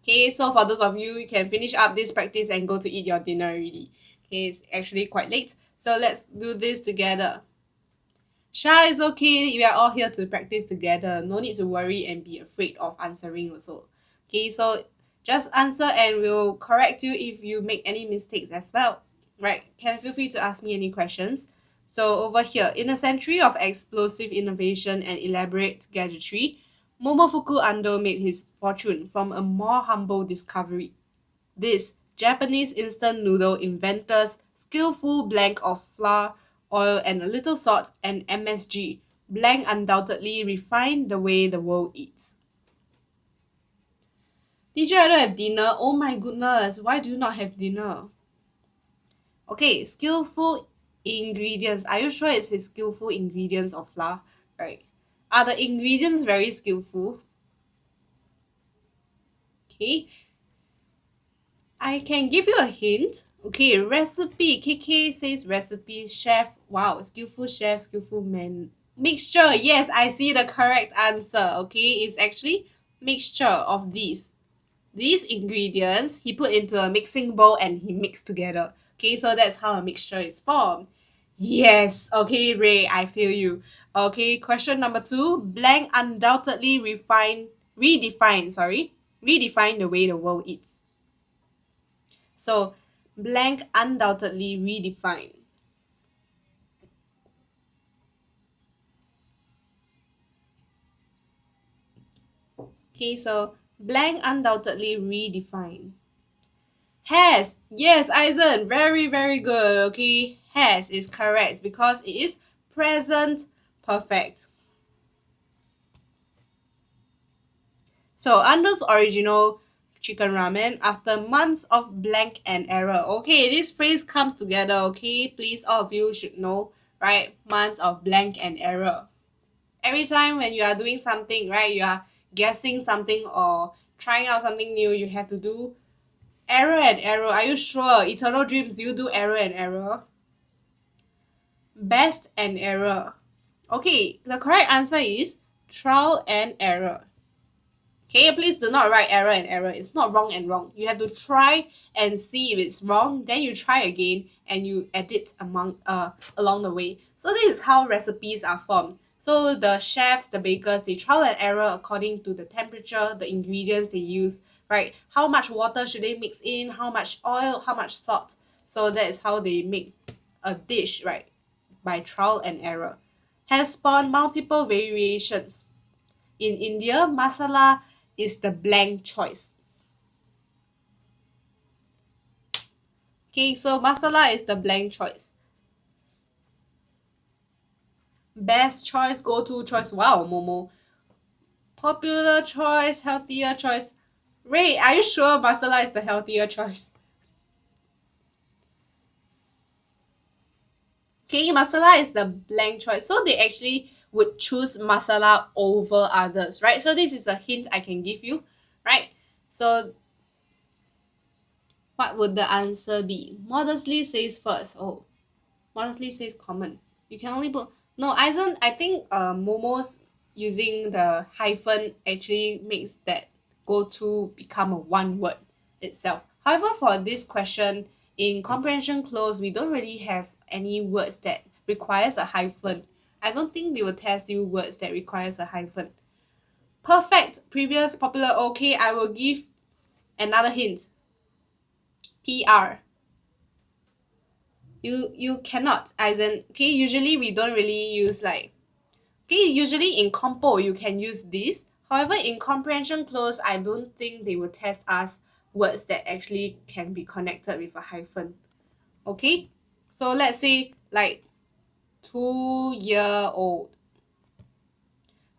Okay, so for those of you, you can finish up this practice and go to eat your dinner already. Okay, it's actually quite late. So let's do this together. Sha, is okay. We are all here to practice together. No need to worry and be afraid of answering also. Okay, so just answer and we'll correct you if you make any mistakes as well. Right, can feel free to ask me any questions. So over here, in a century of explosive innovation and elaborate gadgetry, Momofuku Ando made his fortune from a more humble discovery. This Japanese instant noodle inventor's skillful blend of flour, oil, and a little salt and MSG blend undoubtedly refined the way the world eats. Teacher, I don't have dinner. Oh my goodness, why do you not have dinner? Okay, skillful ingredients. Are you sure it's his skillful ingredients of flour? Right. Are the ingredients very skillful? Okay, I can give you a hint. Okay, recipe. KK says recipe. Chef. Wow, skillful chef, skillful man. Mixture. Yes, I see the correct answer. Okay, it's actually mixture of these. These ingredients he put into a mixing bowl and he mixed together. Okay, so that's how a mixture is formed. Yes. Okay, Ray, I feel you. Okay, question number 2. Blank undoubtedly redefine the way the world eats. So blank undoubtedly redefined. Okay, so blank undoubtedly redefined. Has. Yes, Eisen. Very, very good. Okay, has is correct because it is present perfect. So Ando's original chicken ramen after months of blank and error. Okay, this phrase comes together. Okay, please, all of you should know, right? Months of blank and error. Every time when you are doing something, right, you are guessing something or trying out something new, you have to do error and error. Are you sure? Eternal Dreams, you do error and error? Best and error. Okay, the correct answer is trial and error. Okay, please do not write error and error. It's not wrong and wrong. You have to try and see if it's wrong, then you try again and you edit along the way. So this is how recipes are formed. So the chefs, the bakers, they trial and error according to the temperature, the ingredients they use, right? How much water should they mix in, how much oil, how much salt. So that is how they make a dish, right? By trial and error. Has spawned multiple variations. In India, masala is the blank choice. Okay, so masala is the blank choice. Best choice, go-to choice. Wow, Momo. Popular choice, healthier choice. Ray, are you sure masala is the healthier choice? Okay, masala is the blank choice. So they actually would choose masala over others, right? So this is a hint I can give you, right? So what would the answer be? Modestly says first. Oh, modestly says common. You can only put no. Eisen, I think Momo's using the hyphen actually makes that go to become a one word itself. However, for this question in comprehension close, we don't really have any words that requires a hyphen. I don't think they will test you words that requires a hyphen. Perfect, previous, popular, okay. I will give another hint. PR. You cannot, as in, okay, usually we don't really use like, okay, usually in compo you can use this. However, in comprehension cloze, I don't think they will test us words that actually can be connected with a hyphen. Okay, so let's say like 2-year-old.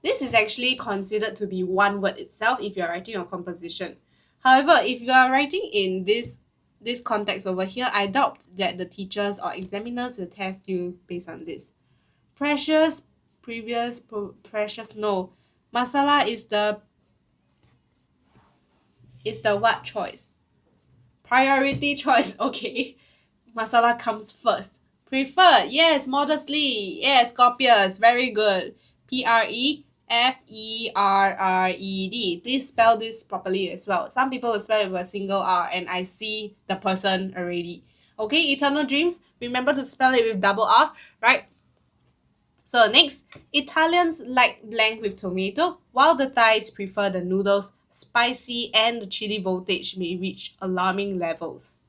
This is actually considered to be one word itself if you're writing a composition. However, if you are writing in this context over here, I doubt that the teachers or examiners will test you based on this. Precious, precious, no. Masala is the what choice? Priority choice, okay. Masala comes first. Preferred, yes, modestly, yes, copious, very good. Preferred. Please spell this properly as well. Some people will spell it with a single R and I see the person already. Okay, eternal dreams, remember to spell it with double R, right? So next, Italians like blank with tomato, while the Thais prefer the noodles spicy and the chili voltage may reach alarming levels.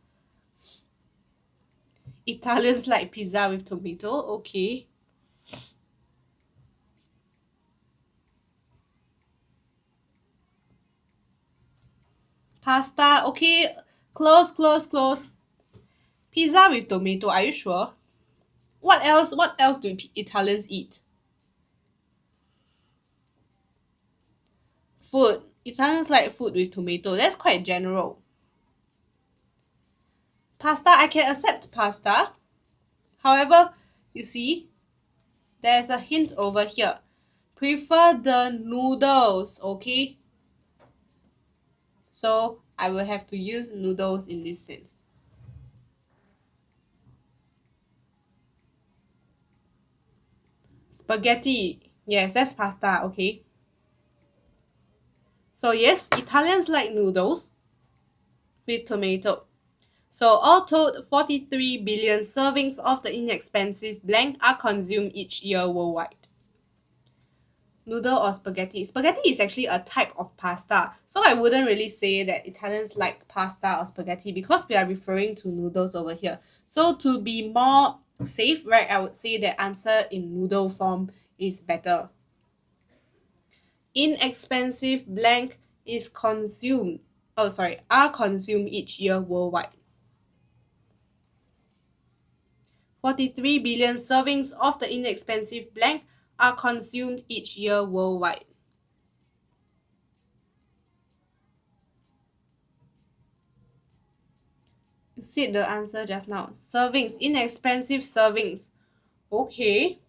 Italians like pizza with tomato, okay. Pasta, okay. Close. Pizza with tomato, are you sure? What else do Italians eat? Food. Italians like food with tomato. That's quite general. Pasta, I can accept pasta. However, you see, there's a hint over here. Prefer the noodles, okay? So I will have to use noodles in this sense. Spaghetti. Yes, that's pasta, okay? So yes, Italians like noodles with tomato. So all told, 43 billion servings of the inexpensive blank are consumed each year worldwide. Noodle or spaghetti? Spaghetti is actually a type of pasta. So I wouldn't really say that Italians like pasta or spaghetti because we are referring to noodles over here. So to be more safe, right, I would say the answer in noodle form is better. Inexpensive blank is consumed. Oh, sorry, are consumed each year worldwide. 43 billion servings of the inexpensive blank are consumed each year worldwide. You said the answer just now. Servings, inexpensive servings. Okay.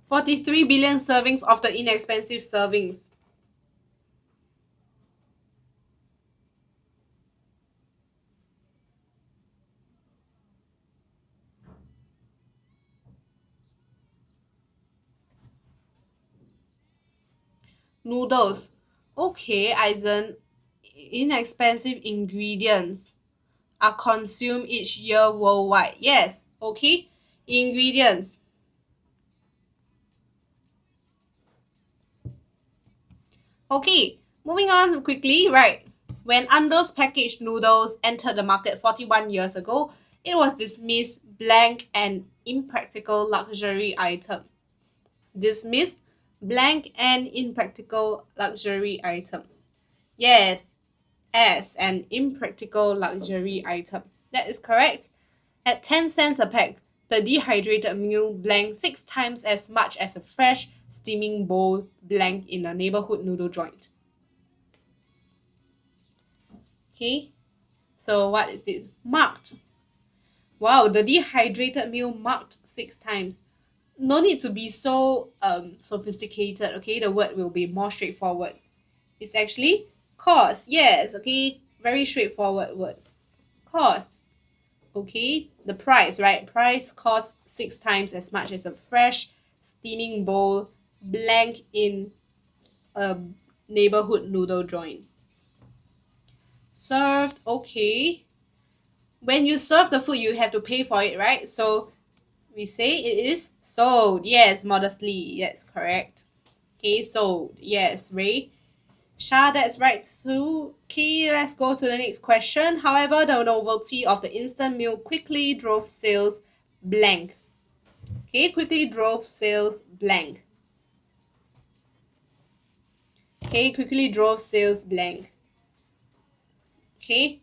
43 billion servings of the inexpensive servings. Noodles. Okay, Eisen. Inexpensive ingredients are consumed each year worldwide. Yes, okay. Ingredients. Okay, moving on quickly, right? When Ando's packaged noodles entered the market 41 years ago, it was dismissed blank and impractical luxury item. Dismissed blank and impractical luxury item. Yes, as an impractical luxury item. That is correct. At 10 cents a pack, the dehydrated meal blank 6 times as much as a fresh steaming bowl blank in a neighborhood noodle joint. Okay, so what is this? Marked. Wow, the dehydrated meal marked 6 times. No need to be so sophisticated, okay? The word will be more straightforward. It's actually cost. Yes, okay? Very straightforward word. Cost. Okay, the price, right? Price costs 6 times as much as a fresh steaming bowl blank in a neighborhood noodle joint. Served, okay. When you serve the food, you have to pay for it, right? So we say it is sold. Yes, modestly. Yes, correct. Okay, sold. Yes, Ray. Sha, that's right too. Okay, let's go to the next question. However, the novelty of the instant meal quickly drove sales blank. Okay, quickly drove sales blank. Okay, quickly drove sales blank. Okay,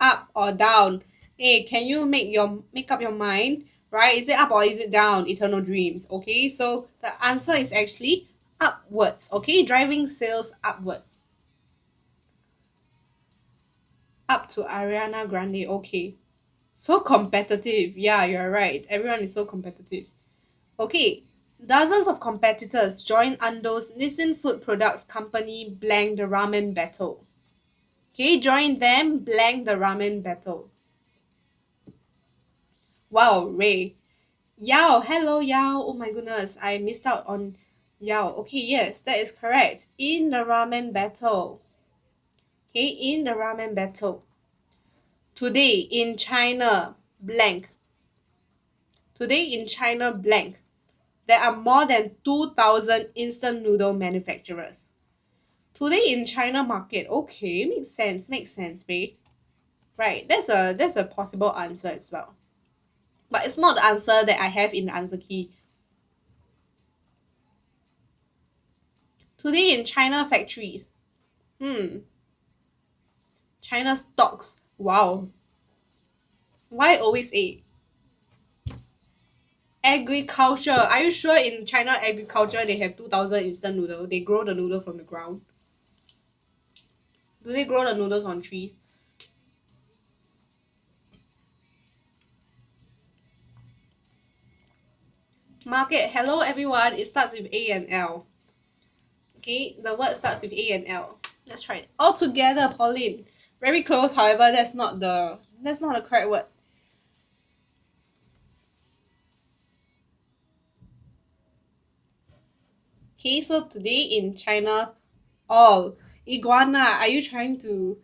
up or down? Hey, can you make up your mind? Right? Is it up or is it down? Eternal dreams. Okay, so the answer is actually upwards. Okay, driving sales upwards. Up to Ariana Grande. Okay. So competitive. Yeah, you're right. Everyone is so competitive. Okay. Dozens of competitors join Ando's Nissin Food Products Company blank the ramen battle. Okay, join them blank the ramen battle. Wow, Ray. Yao, hello Yao. Oh my goodness, I missed out on Yao. Okay, yes, that is correct. In the ramen battle. Okay, in the ramen battle. Today in China, blank. Today in China, blank. There are more than 2,000 instant noodle manufacturers. Today in China market, okay, makes sense, babe. Right, that's a possible answer as well. But it's not the answer that I have in the answer key. Today in China factories. China stocks. Wow. Why always A? Agriculture. Are you sure in China agriculture they have 2,000 instant noodle? They grow the noodle from the ground. Do they grow the noodles on trees? Market. Hello everyone. It starts with A and L. Okay, the word starts with A and L. Let's try it. All together, Pauline. Very close, however, that's not the correct word. Okay, so today in China, all iguana. Are you trying to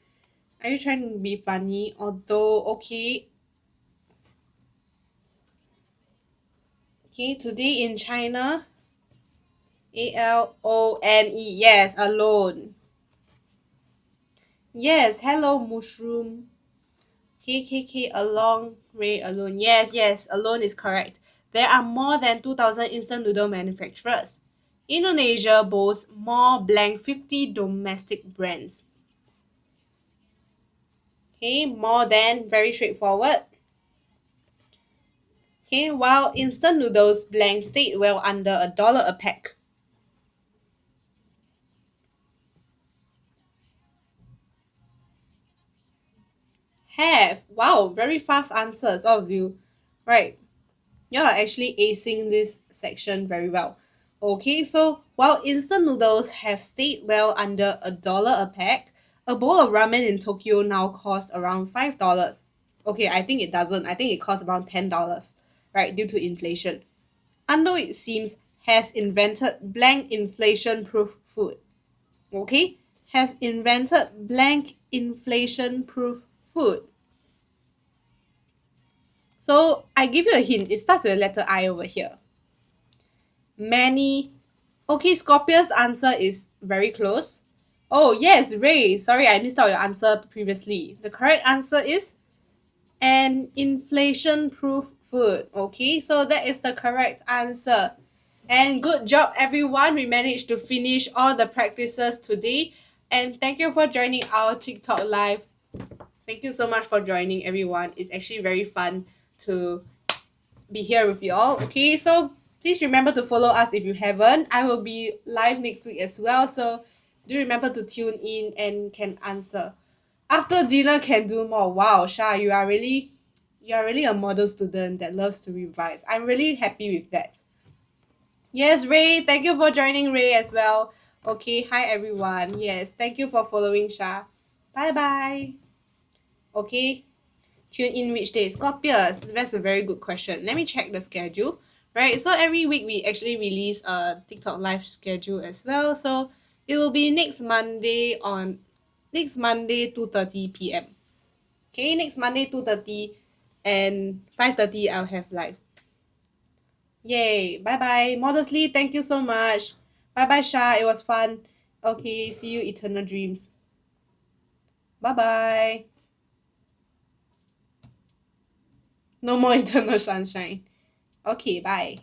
be funny? Although okay, today in China, Alone. Yes, alone. Yes, hello mushroom. KKK along Ray alone. Yes, alone is correct. There are more than 2,000 instant noodle manufacturers. Indonesia boasts more blank 50 domestic brands. Okay, more than very straightforward. Okay, while instant noodles blank stayed well under $1 a pack. Have. Wow, very fast answers, all of you. Right. You are actually acing this section very well. Okay, so while instant noodles have stayed well under $1 a pack, a bowl of ramen in Tokyo now costs around $5. Okay, I think it doesn't. I think it costs around $10, right, due to inflation. Ando, it seems, has invented blank inflation proof food. Okay, has invented blank inflation proof food. So I give you a hint. It starts with a letter I over here. Many. Okay, Scorpius' answer is very close. Oh, yes, Ray. Sorry, I missed out your answer previously. The correct answer is an inflation proof food. Okay, so that is the correct answer. And good job, everyone. We managed to finish all the practices today. And thank you for joining our TikTok live. Thank you so much for joining, everyone. It's actually very fun to be here with you all. Okay, so please remember to follow us if you haven't. I will be live next week as well, so do remember to tune in and can answer. After dinner can do more. Wow, Sha, you are really a model student that loves to revise. I'm really happy with that. Yes, Ray, thank you for joining Ray as well. Okay, hi everyone. Yes, thank you for following Sha. Bye bye. Okay, tune in which day? Scorpius. That's a very good question. Let me check the schedule. Right, so every week we actually release a TikTok live schedule as well. So it will be next Monday 2:30 p.m. Okay, next Monday 2:30 and 5:30 I'll have live. Yay! Bye bye. Modestly, thank you so much. Bye bye, Sha. It was fun. Okay, see you, Eternal Dreams. Bye bye. No more Eternal Sunshine. Okay, bye.